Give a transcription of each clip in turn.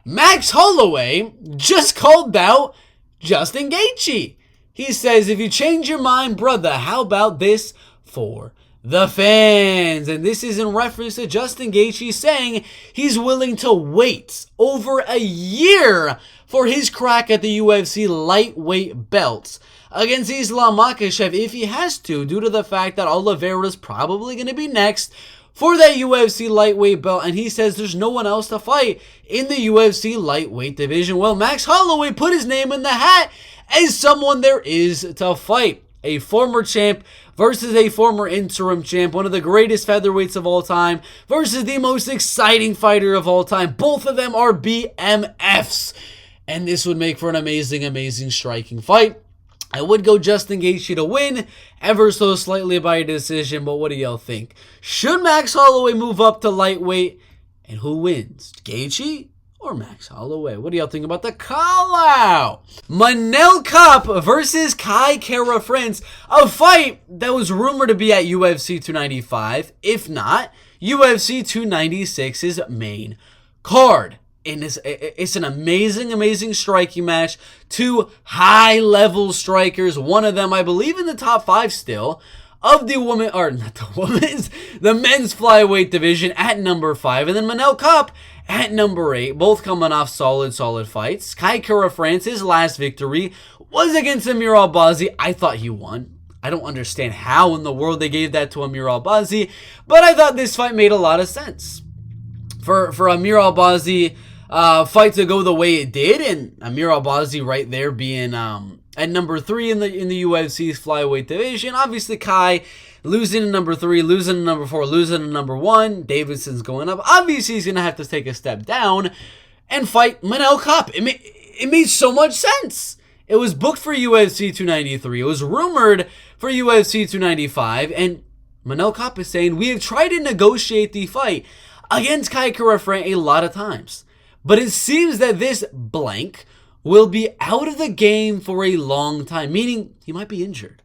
Max Holloway just called out Justin Gaethje. He says, if you change your mind, brother, how about this for the fans? And this is in reference to Justin Gaethje saying he's willing to wait over a year for his crack at the UFC lightweight belts against Islam Makhachev if he has to, due to the fact that Oliveira's probably going to be next for that UFC lightweight belt, and he says there's no one else to fight in the UFC lightweight division. Well, Max Holloway put his name in the hat as someone there is to fight. A former champ versus a former interim champ, one of the greatest featherweights of all time versus the most exciting fighter of all time. Both of them are BMFs, and this would make for an amazing, amazing striking fight. I would go Justin Gaethje to win, ever so slightly by a decision, but what do y'all think? Should Max Holloway move up to lightweight? And who wins? Gaethje or Max Holloway? What do y'all think about the call-out? Manel Kape versus Kai Kara France, a fight that was rumored to be at UFC 295, if not, UFC 296's main card. And it's an amazing, amazing striking match. Two high-level strikers. One of them, I believe, in the top 5 still of the woman, or not the women's, the men's flyweight division at number 5. And then Manel Kape at number 8. Both coming off solid fights. Kai Kara France's last victory was against Amir Albazi. I thought he won. I don't understand how in the world they gave that to Amir Albazi, but I thought this fight made a lot of sense. For Amir Albazi fight to go the way it did, and Amir Albazi right there being at number 3 in the UFC's flyweight division. Obviously, Kai losing to number 3, losing to number 4, losing to number 1. Davidson's going up. Obviously, he's gonna have to take a step down and fight Manel Kape. It made so much sense. It was booked for UFC 293. It was rumored for UFC 295, and Manel Kape is saying, we have tried to negotiate the fight against Kai Kara France a lot of times, but it seems that this blank will be out of the game for a long time, meaning he might be injured.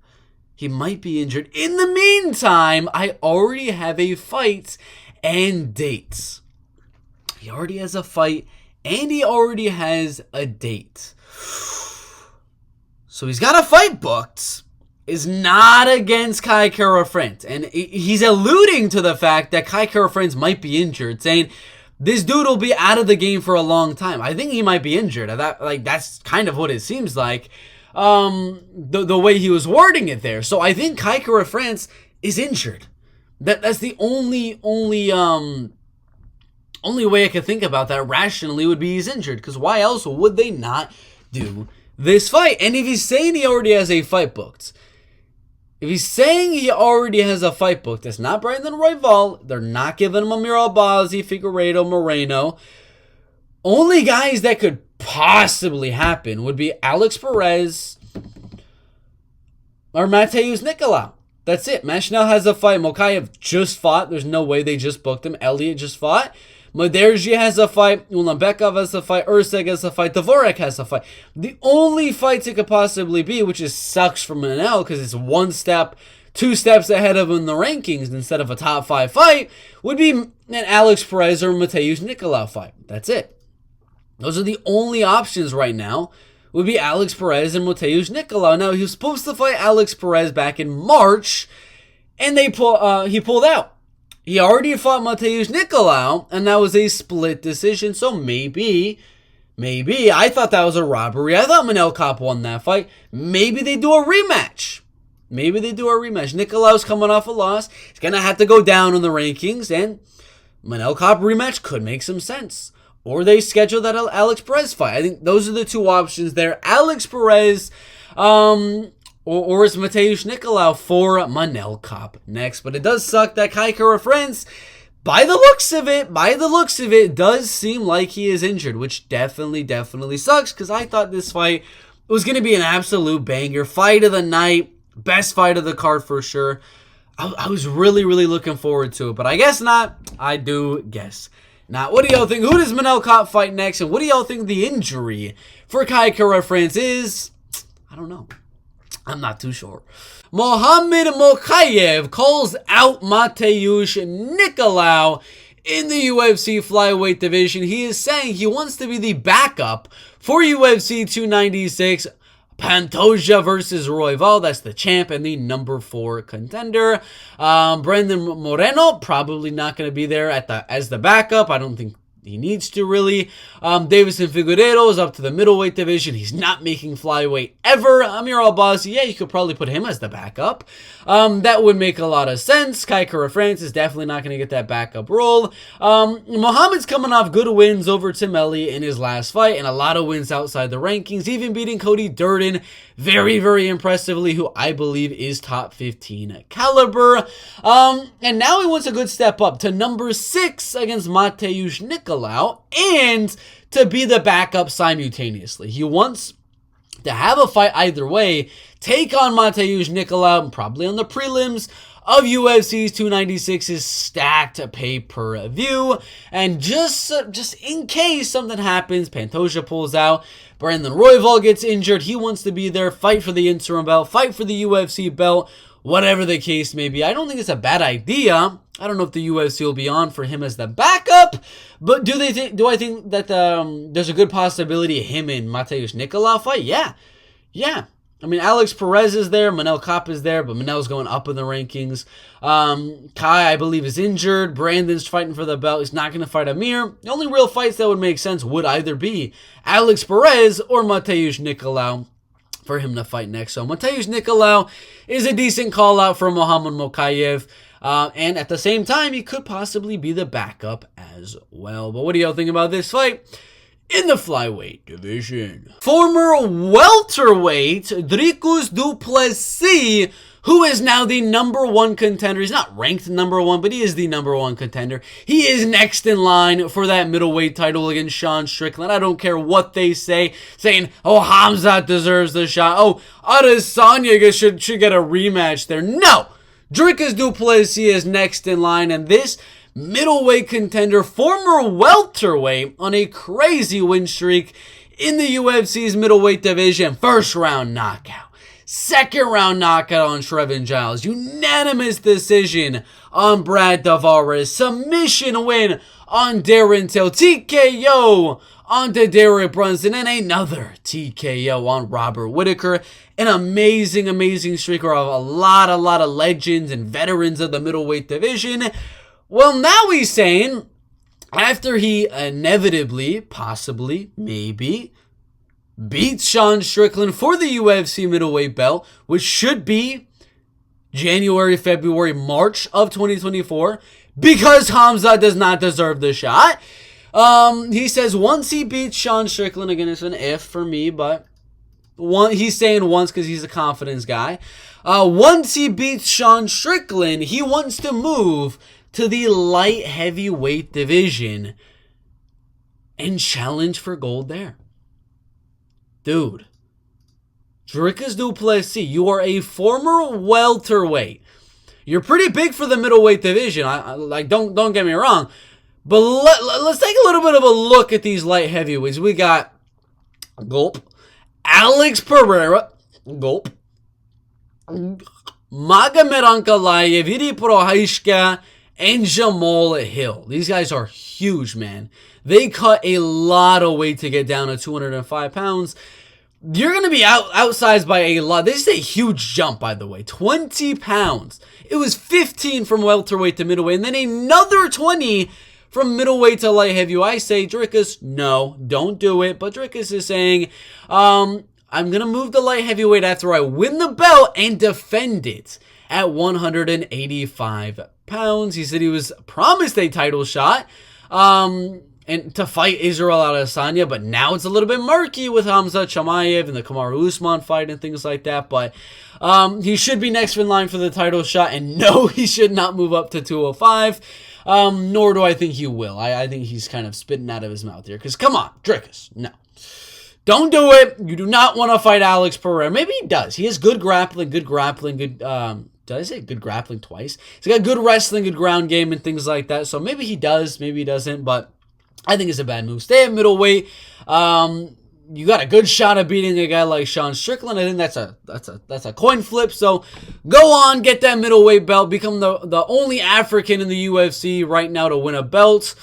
He might be injured. In the meantime, I already have a fight and dates. He already has a fight and he already has a date. So he's got a fight booked. Is not against Kai Kara France. And he's alluding to the fact that Kai Kara France might be injured, saying this dude will be out of the game for a long time. I think he might be injured. That's kind of what it seems like, the way he was wording it there. So I think Kai Kara France is injured. That's the only way I could think about that rationally would be he's injured. Because why else would they not do this fight? And if he's saying he already has a fight booked, it's not Brandon Royval. They're not giving him Amir Albazi, Figueiredo, Moreno. Only guys that could possibly happen would be Alex Perez or Matheus Nicolau. That's it. Manel has a fight. Mokaev just fought. There's no way they just booked him. Elliott just fought. Maderji has a fight. Ulanbekov has a fight. Urseg has a fight. Dvorak has a fight. The only fights it could possibly be, which is sucks for Manel because it's 1 step, 2 steps ahead of him in the rankings instead of a top 5 fight, would be an Alex Perez or Matheus Nicolau fight. That's it. Those are the only options right now. Would be Alex Perez and Matheus Nicolau. Now, he was supposed to fight Alex Perez back in March, and he pulled out. He already fought Matheus Nicolau, and that was a split decision, so maybe, I thought that was a robbery. I thought Manel Kape won that fight. Maybe they do a rematch. Nicolau's coming off a loss. He's going to have to go down in the rankings, and Manel Kape rematch could make some sense. Or they schedule that Alex Perez fight. I think those are the 2 options there. Alex Perez, or is Matheus Nicolau for Manel Kape next. But it does suck that Kai Kara France, by the looks of it, does seem like he is injured, which definitely sucks, because I thought this fight was going to be an absolute banger. Fight of the night, best fight of the card for sure. I was really looking forward to it, but I guess not. I do guess. Now, what do y'all think? Who does Manel Kape fight next? And what do y'all think the injury for Kai Kara France is? I don't know. I'm not too sure. Mokaev calls out Matheus Nicolau in the UFC flyweight division. He is saying he wants to be the backup for UFC 296. Pantoja versus Royval, that's the champ and the number 4 contender. Brandon Moreno, probably not going to be there as the backup. I don't think he needs to really. Davison Figueiredo is up to the middleweight division. He's not making flyweight ever. Amir Albazi, yeah, you could probably put him as the backup. That would make a lot of sense. Kai Kara-France is definitely not going to get that backup role. Muhammad's coming off good wins over Tim Ellie in his last fight and a lot of wins outside the rankings, even beating Cody Durden very, very impressively, who I believe is top 15 caliber. And now he wants a good step up to number 6 against Matheus Nicolau and to be the backup simultaneously. He wants to have a fight either way, take on Matheus Nicolau, probably on the prelims of UFC's 296's stacked pay-per-view. And just in case something happens, Pantoja pulls out, Brandon Royval gets injured, he wants to be there, fight for the interim belt, fight for the UFC belt, whatever the case may be. I don't think it's a bad idea. I don't know if the UFC will be on for him as the backup, but do I think that there's a good possibility him and Matheus Nicolau fight? Yeah. I mean, Alex Perez is there, Manel Kape is there, but Manel's going up in the rankings. Kai, I believe, is injured. Brandon's fighting for the belt. He's not going to fight Amir. The only real fights that would make sense would either be Alex Perez or Matheus Nicolau for him to fight next. So Matheus Nicolau is a decent call-out for Muhammad Mokaev. And at the same time, he could possibly be the backup as well. But what do y'all think about this fight in the flyweight division? Former welterweight Dricus du Plessis, who is now the number 1 contender. He's not ranked number 1, but he is the number 1 contender. He is next in line for that middleweight title against Sean Strickland. I don't care what they say, saying, oh, Hamzat deserves the shot. Oh, Adesanya should get a rematch there. No! Dricus du Plessis is next in line, and this middleweight contender, former welterweight, on a crazy win streak in the UFC's middleweight division. First round knockout. Second round knockout on Trevin Giles. Unanimous decision on Brad Tavares. Submission win on Darren Till. TKO on Derek Brunson. And another TKO on Robert Whittaker. An amazing, amazing streak of a lot of legends and veterans of the middleweight division. Well, now he's saying, after he inevitably, possibly, maybe, beats Sean Strickland for the UFC middleweight belt, which should be January, February, March of 2024, because Hamza does not deserve the shot. He says once he beats Sean Strickland, again, it's an if for me, but he's saying once because he's a confidence guy. Once he beats Sean Strickland, he wants to move to the light heavyweight division and challenge for gold there. Dude, Dricus du Plessis, you are a former welterweight. You're pretty big for the middleweight division. Don't get me wrong, but let's take a little bit of a look at these light heavyweights. We got gulp, Alex Pereira, gulp, Magomed Ankalaev, Iri Prohaska, and Jamal Hill. These guys are huge, man. They cut a lot of weight to get down to 205 pounds. You're going to be outsized by a lot. This is a huge jump, by the way. 20 pounds. It was 15 from welterweight to middleweight, and then another 20 from middleweight to light heavyweight. I say, Dricus, no, don't do it. But Dricus is saying, I'm going to move to light heavyweight after I win the belt and defend it at 185 pounds. He said he was promised a title shot and to fight Israel Adesanya, but now it's a little bit murky with Hamza Chimaev and the Kamaru Usman fight and things like that. But he should be next in line for the title shot, and no, he should not move up to 205. Nor do I think he will. I think he's kind of spitting out of his mouth here. Because come on, Dricus, no. Don't do it. You do not want to fight Alex Pereira. Maybe he does. He has good grappling, good... did I say good grappling twice? He's got good wrestling, good ground game, and things like that. So maybe he does, maybe he doesn't, but I think it's a bad move. Stay at middleweight. you got a good shot of beating a guy like Sean Strickland. I think that's a coin flip. So go on, get that middleweight belt, become the only African in the UFC right now to win a belt.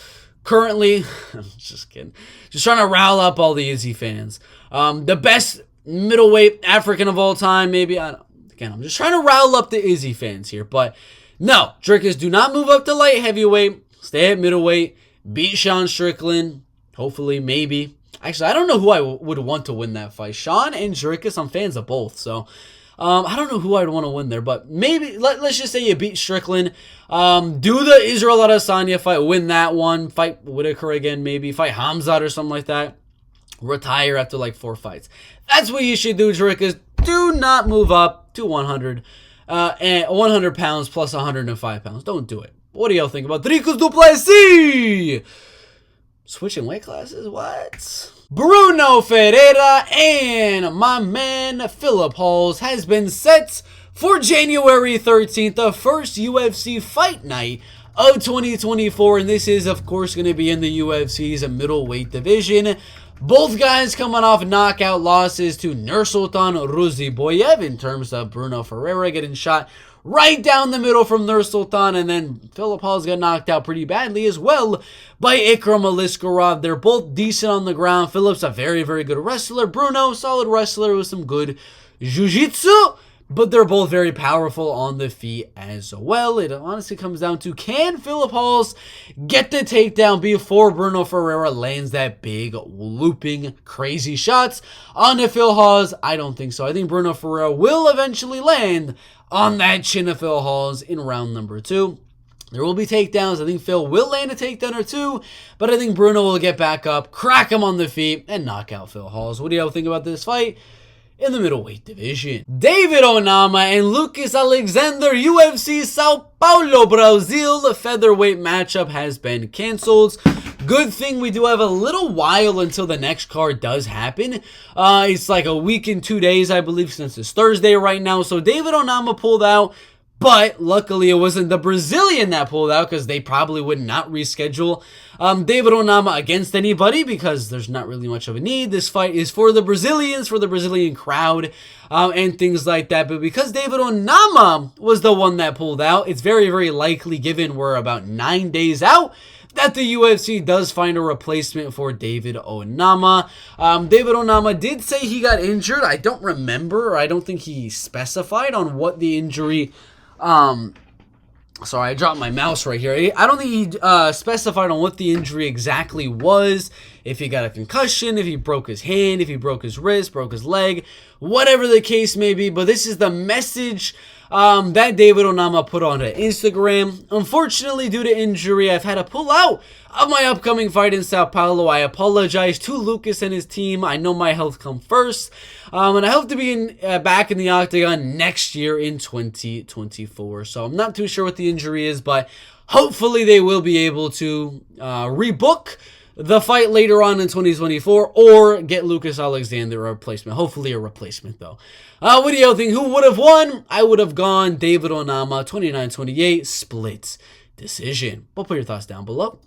Currently, I'm just kidding. Just trying to rile up all the Izzy fans. The best middleweight African of all time, maybe. Again, I'm just trying to rile up the Izzy fans here. But no, Dricus, do not move up to light heavyweight. Stay at middleweight. Beat Sean Strickland. Hopefully, maybe. Actually, I don't know who I would want to win that fight. Sean and Dricus, I'm fans of both. So, I don't know who I'd want to win there. But maybe, let's just say you beat Strickland. Do the Israel Adesanya fight. Win that one. Fight Whitaker again, maybe. Fight Hamzat or something like that. Retire after like 4 fights. That's what you should do, Dricus. Do not move up to 100 and 100 pounds plus 105 pounds. Don't do it. What do y'all think about Dricus du Plessis? Switching weight classes? What? Brunno Ferreira and my man Philip Hawes has been set for January 13th, the first UFC fight night of 2024. And this is, of course, going to be in the UFC's middleweight division. Both guys coming off knockout losses to Nursultan Ruziboyev in terms of Brunno Ferreira getting shot right down the middle from Nursultan, and then Philip Hawes got knocked out pretty badly as well by Ikram Aliskerov. They're both decent on the ground. Philip's a very, very good wrestler. Brunno, solid wrestler with some good jiu-jitsu. But they're both very powerful on the feet as well. It honestly comes down to, can Philip Hawes get the takedown before Brunno Ferreira lands that big, looping, crazy shots on Phil Hawes? I don't think so. I think Brunno Ferreira will eventually land on that chin of Phil Hawes in round number 2. There will be takedowns. I think Phil will land a takedown or 2, but I think Brunno will get back up, crack him on the feet, and knock out Phil Hawes. What do y'all think about this fight in the middleweight division? David Onama and Lucas Alexander, UFC Sao Paulo, Brazil. The featherweight matchup has been canceled. Good thing we do have a little while until the next card does happen. It's like a week and 2 days, I believe, since it's Thursday right now. So David Onama pulled out, but luckily it wasn't the Brazilian that pulled out, because they probably would not reschedule David Onama against anybody, because there's not really much of a need. This fight is for the Brazilians, for the Brazilian crowd, and things like that. But because David Onama was the one that pulled out, it's very, very likely, given we're about 9 days out, that the UFC does find a replacement for David Onama. David Onama did say he got injured. I don't remember, or I don't think he specified on what the injury. Sorry, I dropped my mouse right here. I don't think he specified on what the injury exactly was. If he got a concussion, if he broke his hand, if he broke his wrist, broke his leg, whatever the case may be. But this is the message that David Onama put on Instagram. Unfortunately, due to injury, I've had to pull out of my upcoming fight in Sao Paulo. I apologize to Lucas and his team. I know my health comes first. And I hope to be back in the octagon next year in 2024. So I'm not too sure what the injury is, but hopefully they will be able to rebook the fight later on in 2024, or get Lucas Alexander a replacement. Hopefully a replacement, though. What do you think? Who would have won? I would have gone David Onama, 29-28, split decision. But put your thoughts down below.